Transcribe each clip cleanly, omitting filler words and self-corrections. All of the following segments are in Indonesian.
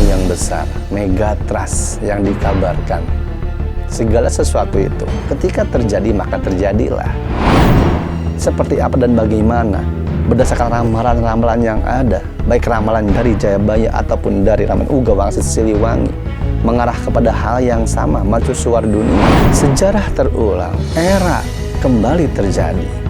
yang besar, megatrust yang dikabarkan. Segala sesuatu itu ketika terjadi maka terjadilah. Seperti apa dan bagaimana? Berdasarkan ramalan-ramalan yang ada, baik ramalan dari Jayabaya ataupun dari ramalan Uga Wangsit Siliwangi, mengarah kepada hal yang sama, mercusuar dunia. Sejarah terulang, era kembali terjadi.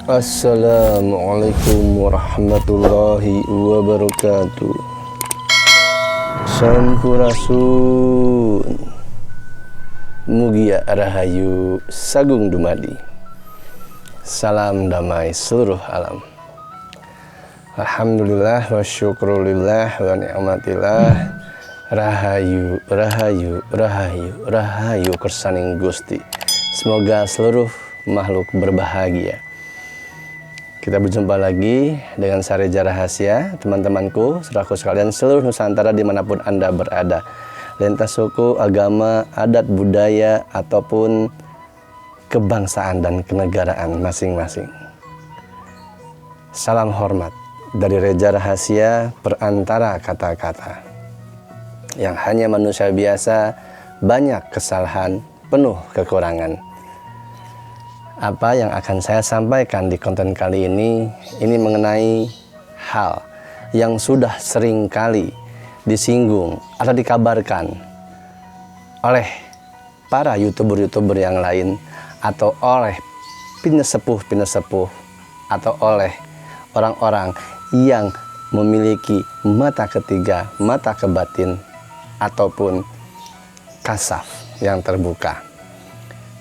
Assalamualaikum warahmatullahi wabarakatuh. Sampurasun Mugia Rahayu Sagung Dumadi. Salam damai seluruh alam. Alhamdulillah wa syukrulillah wa ni'matillah. Rahayu, rahayu, rahayu, rahayu kersaning Gusti. Semoga seluruh makhluk berbahagia. Kita berjumpa lagi dengan Sareja Rahasia, teman-temanku, saudaraku sekalian seluruh Nusantara dimanapun Anda berada, lintas suku, agama, adat, budaya, ataupun kebangsaan dan kenegaraan masing-masing. Salam hormat dari Reja Rahasia, perantara kata-kata. Yang hanya manusia biasa, banyak kesalahan, penuh kekurangan. Apa yang akan saya sampaikan di konten kali ini mengenai hal yang sudah sering kali disinggung atau dikabarkan oleh para youtuber-youtuber yang lain, atau oleh pinesepuh-pinesepuh, atau oleh orang-orang yang memiliki mata ketiga, mata kebatin, ataupun kasaf yang terbuka.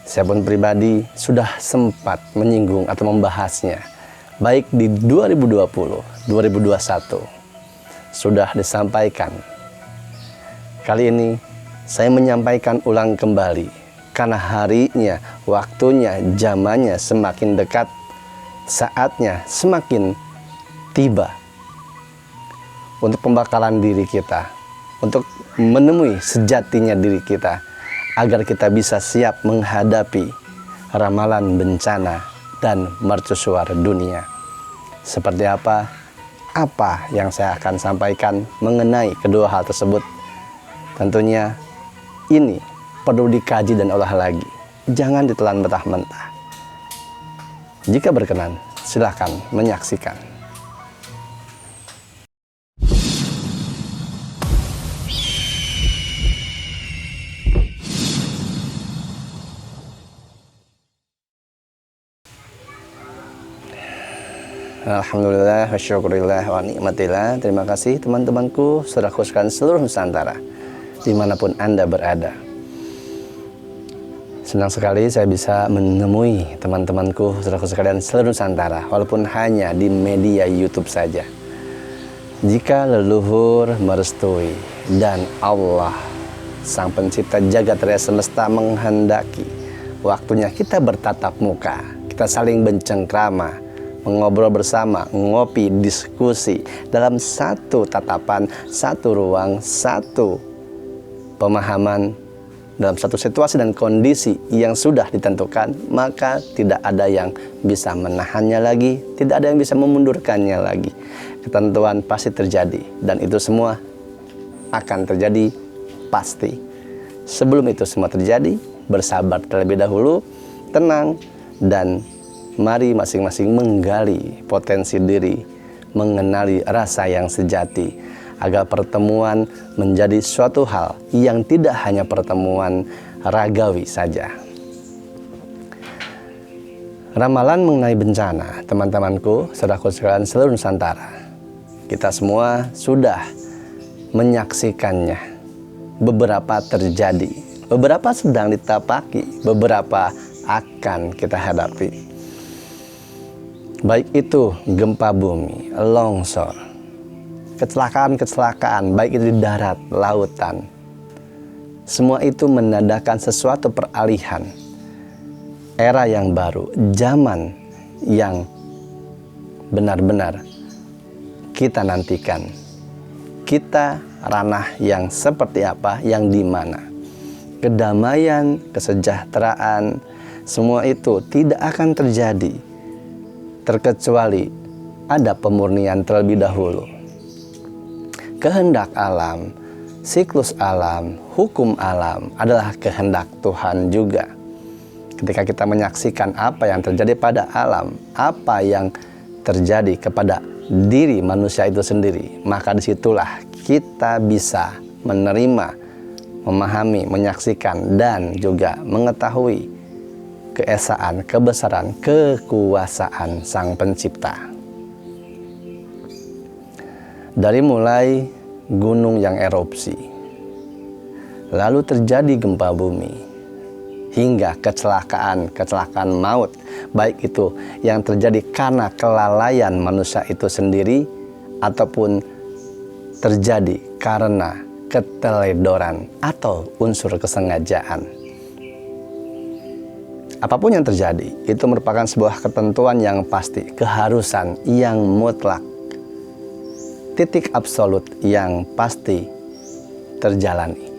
Saya pun pribadi sudah sempat menyinggung atau membahasnya, baik di 2020, 2021 sudah disampaikan. Kali ini saya menyampaikan ulang kembali karena harinya, waktunya, zamannya semakin dekat, saatnya semakin tiba untuk pembakalan diri kita, untuk menemui sejatinya diri kita, agar kita bisa siap menghadapi ramalan bencana dan mercusuar dunia. Seperti apa? Apa yang saya akan sampaikan mengenai kedua hal tersebut? Tentunya ini perlu dikaji dan olah lagi. Jangan ditelan mentah-mentah. Jika berkenan, silahkan menyaksikan. Alhamdulillah wa syukurillah wa ni'matillah. Terima kasih teman-temanku, saudaraku sekalian seluruh Nusantara dimanapun Anda berada. Senang sekali saya bisa menemui teman-temanku, saudaraku sekalian seluruh Nusantara, walaupun hanya di media YouTube saja. Jika leluhur merestui dan Allah Sang Pencipta Jagat Raya Semesta menghendaki waktunya kita bertatap muka, kita saling bercengkrama, mengobrol bersama, ngopi, diskusi dalam satu tatapan, satu ruang, satu pemahaman, dalam satu situasi dan kondisi yang sudah ditentukan, maka tidak ada yang bisa menahannya lagi, tidak ada yang bisa memundurkannya lagi. Ketentuan pasti terjadi, dan itu semua akan terjadi pasti. Sebelum itu semua terjadi, bersabar terlebih dahulu, tenang, dan mari masing-masing menggali potensi diri, mengenali rasa yang sejati, agar pertemuan menjadi suatu hal yang tidak hanya pertemuan ragawi saja. Ramalan mengenai bencana, teman-temanku, saudaraku sekalian seluruh Nusantara, kita semua sudah menyaksikannya. Beberapa terjadi, beberapa sedang ditapaki, beberapa akan kita hadapi. Baik itu gempa bumi, longsor, kecelakaan-kecelakaan, baik itu di darat, lautan, Semua itu menandakan sesuatu peralihan, era yang baru, zaman yang benar-benar kita nantikan. Kita ranah yang seperti apa, yang di mana kedamaian, kesejahteraan, semua itu tidak akan terjadi terkecuali ada pemurnian terlebih dahulu. Kehendak alam, siklus alam, hukum alam adalah kehendak Tuhan juga. Ketika kita menyaksikan apa yang terjadi pada alam, apa yang terjadi kepada diri manusia itu sendiri, maka disitulah kita bisa menerima, memahami, menyaksikan, dan juga mengetahui keesaan, kebesaran, kekuasaan Sang Pencipta. Dari mulai gunung yang erupsi, lalu terjadi gempa bumi, hingga kecelakaan maut, baik itu yang terjadi karena kelalaian manusia itu sendiri ataupun terjadi karena keteledoran atau unsur kesengajaan. Apapun yang terjadi, itu merupakan sebuah ketentuan yang pasti, keharusan yang mutlak, titik absolut yang pasti terjalani.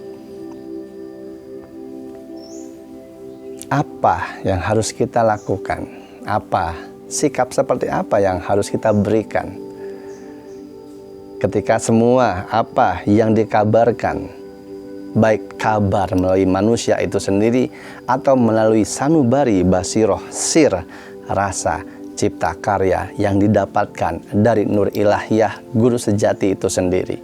Apa yang harus kita lakukan? Apa sikap seperti apa yang harus kita berikan ketika semua apa yang dikabarkan, baik kabar melalui manusia itu sendiri atau melalui sanubari basiroh sir rasa cipta karya yang didapatkan dari Nur Ilahiyah Guru Sejati itu sendiri.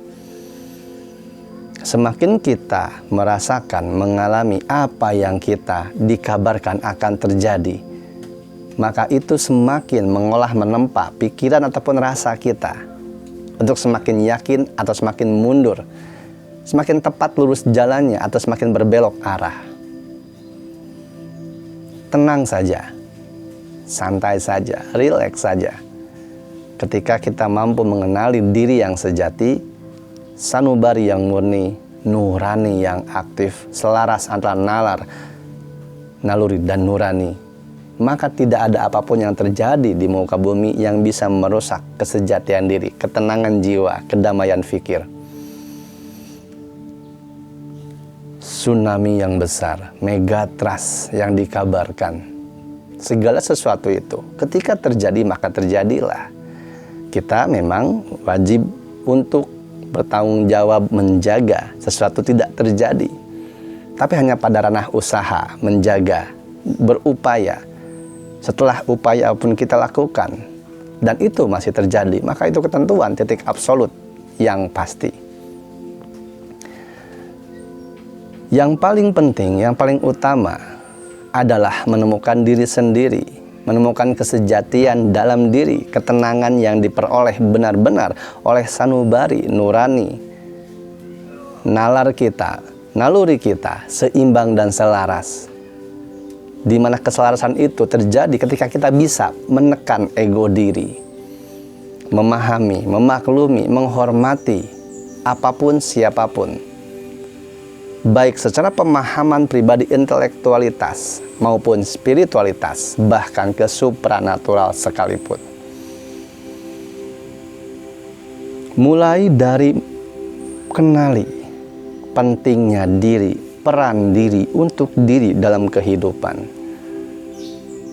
Semakin kita merasakan, mengalami apa yang kita dikabarkan akan terjadi, maka itu semakin mengolah menempa pikiran ataupun rasa kita untuk semakin yakin atau semakin mundur, semakin tepat lurus jalannya atau semakin berbelok arah. Tenang saja, santai saja, rileks saja. Ketika kita mampu mengenali diri yang sejati, sanubari yang murni, nurani yang aktif, selaras antara nalar, naluri dan nurani, maka tidak ada apapun yang terjadi di muka bumi yang bisa merusak kesejatian diri, ketenangan jiwa, kedamaian fikir. Tsunami yang besar, megatrust yang dikabarkan, segala sesuatu itu ketika terjadi maka terjadilah. Kita memang wajib untuk bertanggung jawab menjaga sesuatu tidak terjadi, tapi hanya pada ranah usaha menjaga, berupaya. Setelah upaya pun kita lakukan dan itu masih terjadi, maka itu ketentuan titik absolut yang pasti. Yang paling penting, yang paling utama adalah menemukan diri sendiri, menemukan kesejatian dalam diri, ketenangan yang diperoleh benar-benar oleh sanubari nurani, nalar kita, naluri kita seimbang dan selaras. Di mana keselarasan itu terjadi ketika kita bisa menekan ego diri, memahami, memaklumi, menghormati apapun siapapun, baik secara pemahaman pribadi intelektualitas maupun spiritualitas, bahkan ke supranatural sekalipun. Mulai dari kenali pentingnya diri, peran diri untuk diri dalam kehidupan,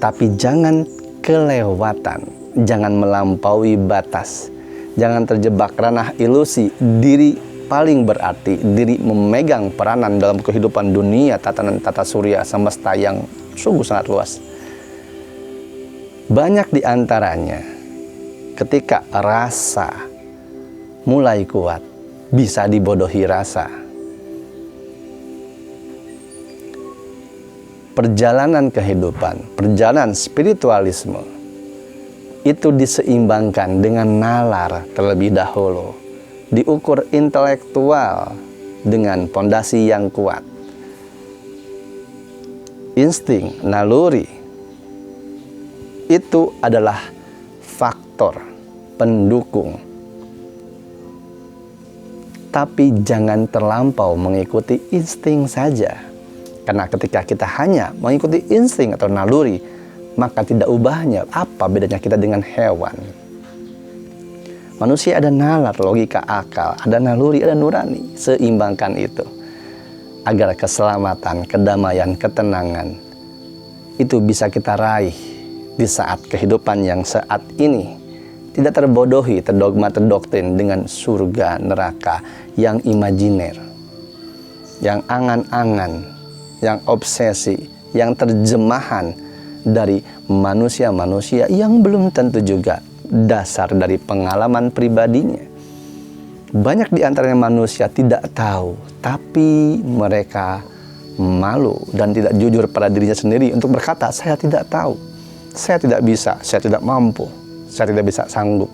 tapi jangan kelewatan, jangan melampaui batas, jangan terjebak ranah ilusi diri paling berarti, diri memegang peranan dalam kehidupan dunia tatanan tata surya semesta yang sungguh sangat luas. Banyak di antaranya ketika rasa mulai kuat, bisa dibodohi rasa. Perjalanan kehidupan, perjalanan spiritualisme itu diseimbangkan dengan nalar terlebih dahulu, diukur intelektual dengan pondasi yang kuat. Insting, naluri itu adalah faktor pendukung Tapi jangan terlampau mengikuti insting saja. Karena ketika kita hanya mengikuti insting atau naluri, maka tidak ubahnya apa bedanya kita dengan hewan. Manusia ada nalar, logika, akal, ada naluri, ada nurani. Seimbangkan itu. Agar keselamatan, kedamaian, ketenangan itu bisa kita raih di saat kehidupan yang saat ini. Tidak terbodohi, terdogma, terdoktrin dengan surga, neraka yang imajiner, yang angan-angan, yang obsesi, yang terjemahan dari manusia-manusia yang belum tentu juga dasar dari pengalaman pribadinya. Banyak di antaranya manusia tidak tahu, tapi mereka malu dan tidak jujur pada dirinya sendiri untuk berkata, saya tidak tahu, saya tidak bisa, saya tidak mampu, saya tidak bisa sanggup.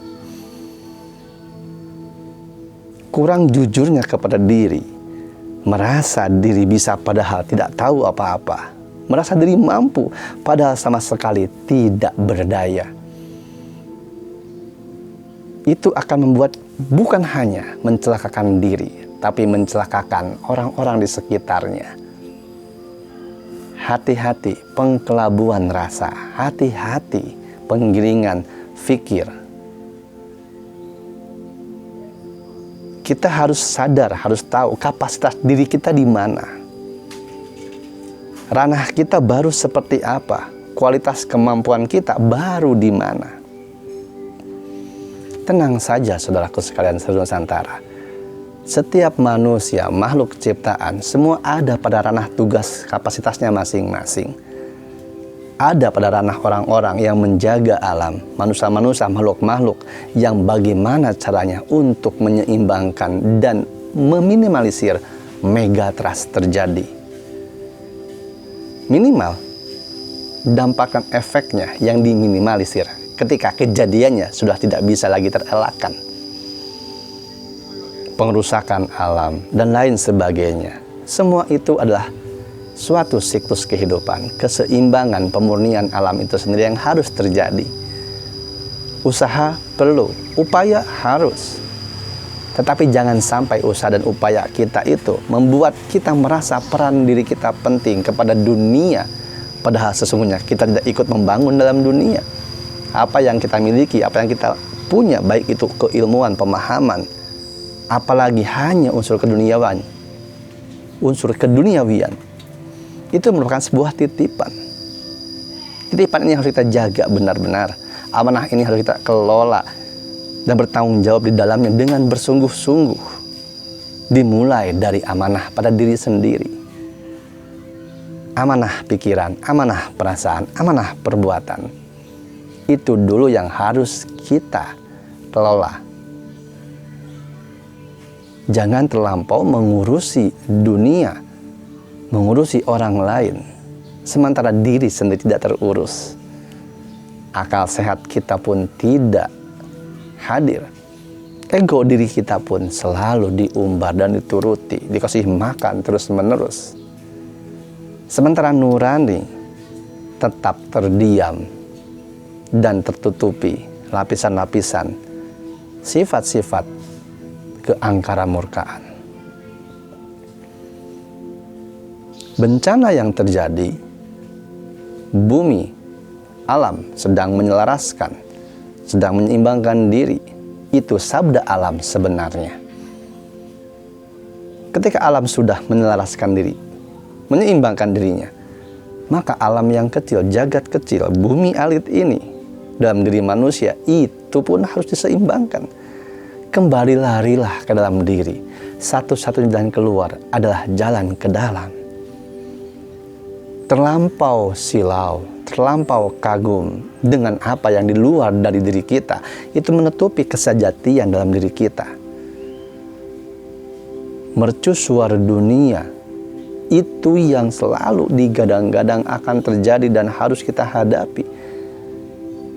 Kurang jujurnya kepada diri, merasa diri bisa padahal tidak tahu apa-apa, merasa diri mampu padahal sama sekali tidak berdaya. Itu akan membuat bukan hanya mencelakakan diri, tapi mencelakakan orang-orang di sekitarnya. Hati-hati pengkelabuan rasa, hati-hati penggiringan fikir. Kita harus sadar, harus tahu kapasitas diri kita di mana. Ranah kita baru seperti apa, kualitas kemampuan kita baru di mana. Tenang saja saudaraku sekalian seluruh Nusantara. Setiap manusia, makhluk ciptaan, semua ada pada ranah tugas kapasitasnya masing-masing. Ada pada ranah orang-orang yang menjaga alam, manusia-manusia, makhluk-makhluk yang bagaimana caranya untuk menyeimbangkan dan meminimalisir megatrust terjadi. Minimal, dampak dan efeknya yang diminimalisir ketika kejadiannya sudah tidak bisa lagi terelakkan. Pengrusakan alam dan lain sebagainya. Semua itu adalah suatu siklus kehidupan, keseimbangan pemurnian alam itu sendiri yang harus terjadi. Usaha perlu, upaya harus. Tetapi jangan sampai usaha dan upaya kita itu membuat kita merasa peran diri kita penting kepada dunia. Padahal sesungguhnya kita tidak ikut membangun dalam dunia. Apa yang kita miliki, apa yang kita punya, baik itu keilmuan, pemahaman, apalagi hanya unsur keduniawian, itu merupakan sebuah titipan. Titipan ini harus kita jaga benar-benar. Amanah ini harus kita kelola dan bertanggung jawab di dalamnya dengan bersungguh-sungguh. Dimulai dari amanah pada diri sendiri. Amanah pikiran, amanah perasaan, amanah perbuatan. Itu dulu yang harus kita kelola. Jangan terlampau mengurusi dunia, mengurusi orang lain, sementara diri sendiri tidak terurus. Akal sehat kita pun tidak hadir. Ego diri kita pun selalu diumbar dan dituruti, dikasih makan terus-menerus. Sementara nurani tetap terdiam dan tertutupi lapisan-lapisan sifat-sifat keangkara murkaan. Bencana yang terjadi, bumi, alam sedang menyelaraskan, sedang menyeimbangkan diri. Itu sabda alam sebenarnya. Ketika alam sudah menyelaraskan diri, menyeimbangkan dirinya, maka alam yang kecil, jagat kecil, bumi alit ini dalam diri manusia itu pun harus diseimbangkan. Kembali larilah ke dalam diri. Satu-satunya jalan keluar adalah jalan ke dalam. Terlampau silau, terlampau kagum dengan apa yang di luar dari diri kita, itu menutupi kesejatian dalam diri kita. Mercusuar dunia, itu yang selalu digadang-gadang akan terjadi dan harus kita hadapi.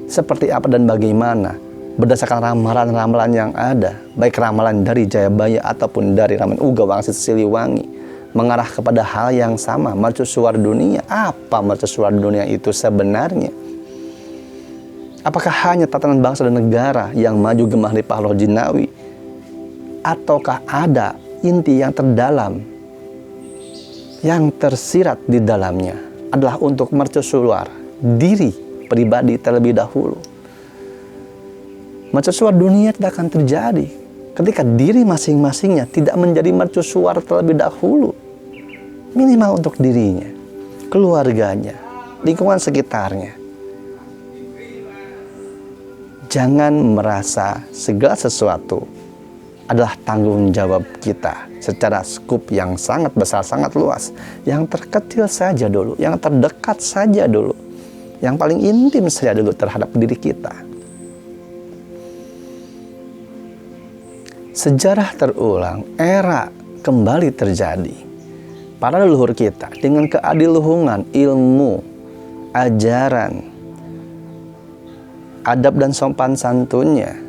Seperti apa dan bagaimana? Berdasarkan ramalan-ramalan yang ada, baik ramalan dari Jayabaya ataupun dari ramalan Uga Wangsit Siliwangi, mengarah kepada hal yang sama, mercusuar dunia. Apa mercusuar dunia itu sebenarnya? Apakah hanya tatanan bangsa dan negara yang maju gemah lipah loh jinawi? Ataukah ada inti yang terdalam yang tersirat di dalamnya adalah untuk mercusuar diri pribadi terlebih dahulu? Mercusuar dunia tidak akan terjadi ketika diri masing-masingnya tidak menjadi mercusuar terlebih dahulu. Minimal untuk dirinya, keluarganya, lingkungan sekitarnya. Jangan merasa segala sesuatu adalah tanggung jawab kita secara skup yang sangat besar, sangat luas. Yang terkecil saja dulu, yang terdekat saja dulu, yang paling intim saja dulu terhadap diri kita. Sejarah terulang, era kembali terjadi. Para leluhur kita dengan keadiluhungan, ilmu, ajaran, adab dan sopan santunnya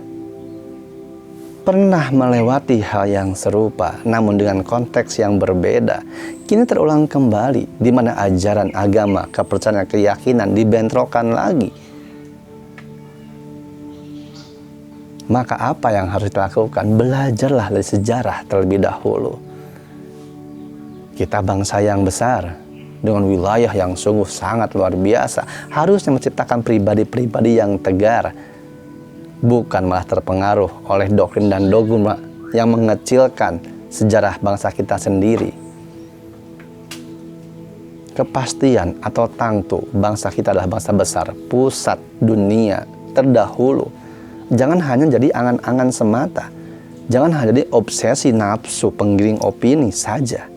pernah melewati hal yang serupa, namun dengan konteks yang berbeda. Kini terulang kembali, di mana ajaran agama, kepercayaan, keyakinan dibentrokan lagi. Maka apa yang harus dilakukan? Belajarlah dari sejarah terlebih dahulu. Kita bangsa yang besar, dengan wilayah yang sungguh sangat luar biasa, harusnya menciptakan pribadi-pribadi yang tegar, bukan malah terpengaruh oleh doktrin dan dogma yang mengecilkan sejarah bangsa kita sendiri. Kepastian atau tangtu bangsa kita adalah bangsa besar, pusat dunia terdahulu. Jangan hanya jadi angan-angan semata. Jangan hanya jadi obsesi nafsu penggiring opini saja.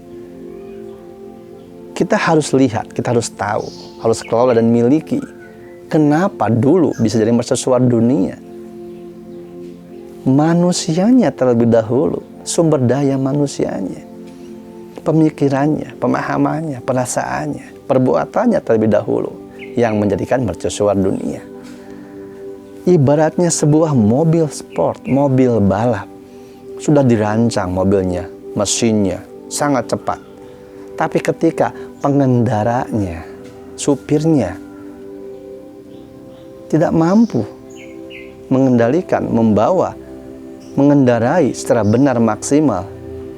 Kita harus lihat, kita harus tahu, harus kelola dan miliki. Kenapa dulu bisa jadi mercusuar dunia? Manusianya terlebih dahulu, sumber daya manusianya, pemikirannya, pemahamannya, perasaannya, perbuatannya terlebih dahulu yang menjadikan mercusuar dunia. Ibaratnya sebuah mobil sport, mobil balap. Sudah dirancang mobilnya, mesinnya, sangat cepat. Tapi ketika pengendaranya, supirnya, tidak mampu mengendalikan, membawa, mengendarai secara benar maksimal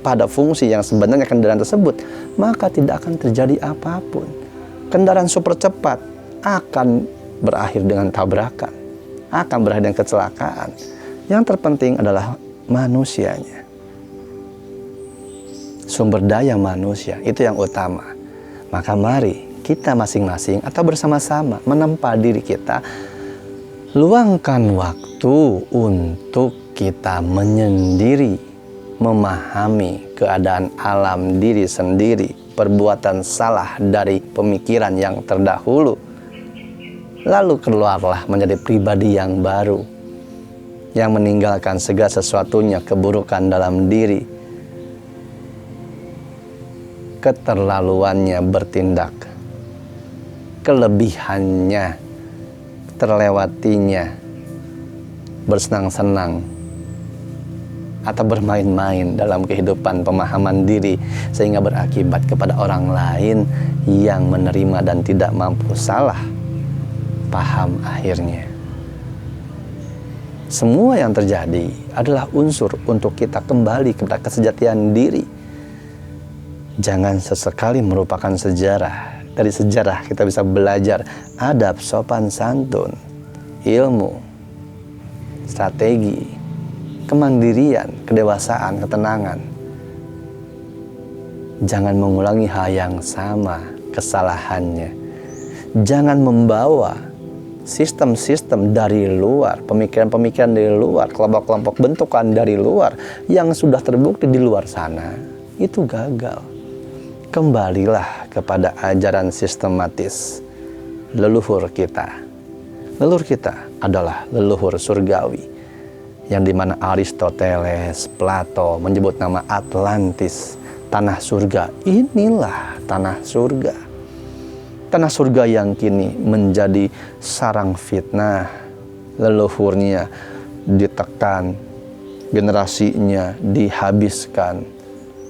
pada fungsi yang sebenarnya kendaraan tersebut, maka tidak akan terjadi apapun. Kendaraan super cepat akan berakhir dengan tabrakan, akan berakhir dengan kecelakaan. Yang terpenting adalah manusianya. Sumber daya manusia itu yang utama. Maka mari kita masing-masing atau bersama-sama menempa diri kita, luangkan waktu untuk kita menyendiri, memahami keadaan alam diri sendiri, perbuatan salah dari pemikiran yang terdahulu. Lalu keluarlah menjadi pribadi yang baru, yang meninggalkan segala sesuatunya keburukan dalam diri, keterlaluannya bertindak, kelebihannya terlewatinya, bersenang-senang atau bermain-main dalam kehidupan pemahaman diri, sehingga berakibat kepada orang lain yang menerima dan tidak mampu salah paham akhirnya. Semua yang terjadi adalah unsur untuk kita kembali kepada kesejatian diri. Jangan sesekali merupakan sejarah. Dari sejarah kita bisa belajar adab, sopan santun, ilmu, strategi, kemandirian, kedewasaan, ketenangan. Jangan mengulangi hal yang sama kesalahannya. Jangan membawa sistem-sistem dari luar, pemikiran-pemikiran dari luar, kelompok-kelompok bentukan dari luar yang sudah terbukti di luar sana itu gagal. Kembalilah kepada ajaran sistematis leluhur kita. Leluhur kita adalah leluhur surgawi, yang dimana Aristoteles, Plato menyebut nama Atlantis, tanah surga. Inilah tanah surga. Tanah surga yang kini menjadi sarang fitnah. Leluhurnya ditekan, generasinya dihabiskan.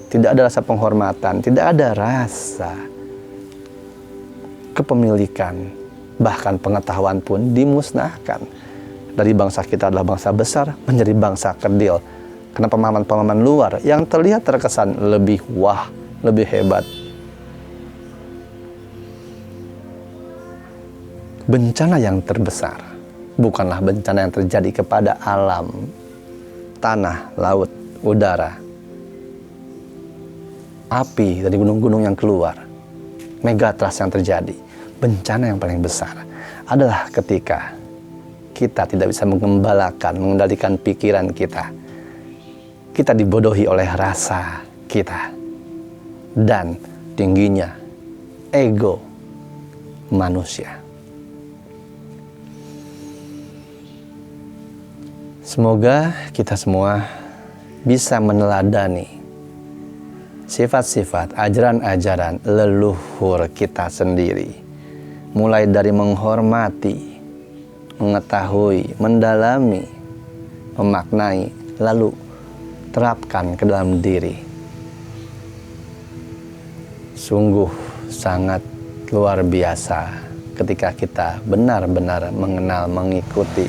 Tidak ada rasa penghormatan, tidak ada rasa kepemilikan, bahkan pengetahuan pun dimusnahkan. Dari bangsa kita adalah bangsa besar menjadi bangsa kerdil. Karena pemahaman-pemahaman luar yang terlihat terkesan lebih wah, lebih hebat. Bencana yang terbesar bukanlah bencana yang terjadi kepada alam, tanah, laut, udara, api dari gunung-gunung yang keluar, megatrust yang terjadi. Bencana yang paling besar adalah ketika kita tidak bisa mengembalakan, mengendalikan pikiran kita. Kita dibodohi oleh rasa kita dan tingginya ego manusia. Semoga kita semua bisa meneladani sifat-sifat, ajaran-ajaran leluhur kita sendiri. Mulai dari menghormati, mengetahui, mendalami, memaknai, lalu terapkan ke dalam diri. Sungguh sangat luar biasa ketika kita benar-benar mengenal, mengikuti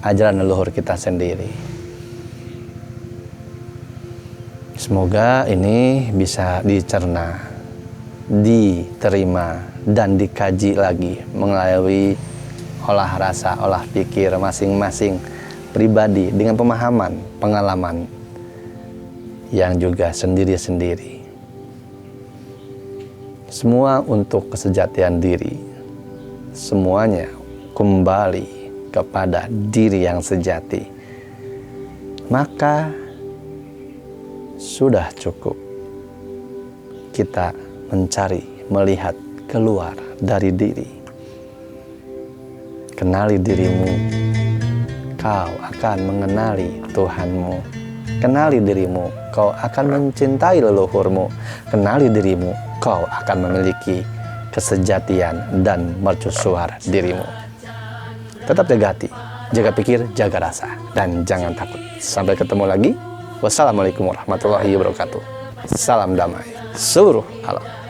ajaran leluhur kita sendiri. Semoga ini bisa dicerna, diterima, dan dikaji lagi melalui olah rasa, olah pikir masing-masing pribadi dengan pemahaman, pengalaman yang juga sendiri-sendiri. Semua untuk kesejatian diri. Semuanya kembali kepada diri yang sejati. Maka sudah cukup kita mencari, melihat keluar dari diri. Kenali dirimu, kau akan mengenali Tuhanmu. Kenali dirimu, kau akan mencintai leluhurmu. Kenali dirimu, kau akan memiliki kesejatian dan mercusuar dirimu. Tetap jaga hati, jaga pikir, jaga rasa, dan jangan takut. Sampai ketemu lagi. Wassalamualaikum warahmatullahi wabarakatuh. Salam damai seluruh alam.